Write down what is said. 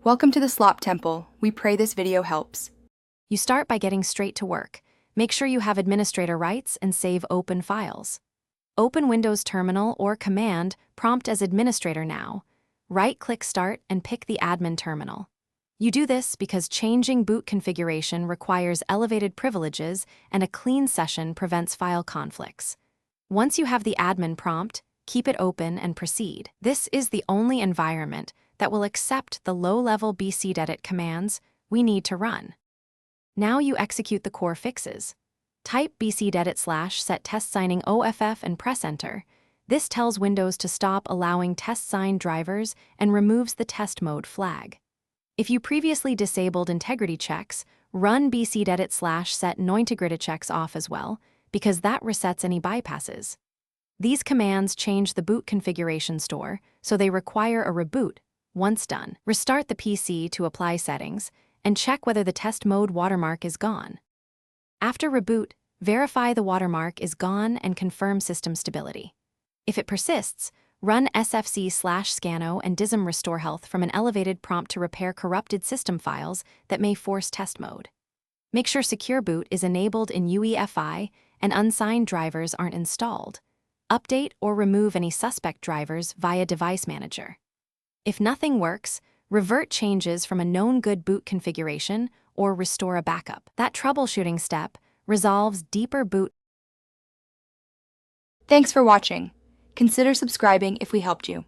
Welcome to the Slop Temple. We pray this video helps. You start by getting straight to work. Make sure you have administrator rights and save open files. Open Windows Terminal or Command prompt as Administrator now. Right-click Start and pick the Admin Terminal. You do this because changing boot configuration requires elevated privileges and a clean session prevents file conflicts. Once you have the admin prompt, keep it open and proceed. This is the only environment that will accept the low-level bcedit commands we need to run. Now you execute the core fixes. Type bcedit/set test signing OFF and press Enter. This tells Windows to stop allowing test sign drivers and removes the test mode flag. If you previously disabled integrity checks, run bcedit/set nointegrity checks off as well, because that resets any bypasses. These commands change the boot configuration store, so they require a reboot. Once done, restart the PC to apply settings and check whether the test mode watermark is gone. After reboot, verify the watermark is gone and confirm system stability. If it persists, run sfc/scano and dism restore health from an elevated prompt to repair corrupted system files that may force test mode. Make sure Secure Boot is enabled in UEFI and unsigned drivers aren't installed. Update or remove any suspect drivers via Device Manager. If nothing works, revert changes from a known good boot configuration or restore a backup. That troubleshooting step resolves deeper boot. Thanks for watching. Consider subscribing if we helped you.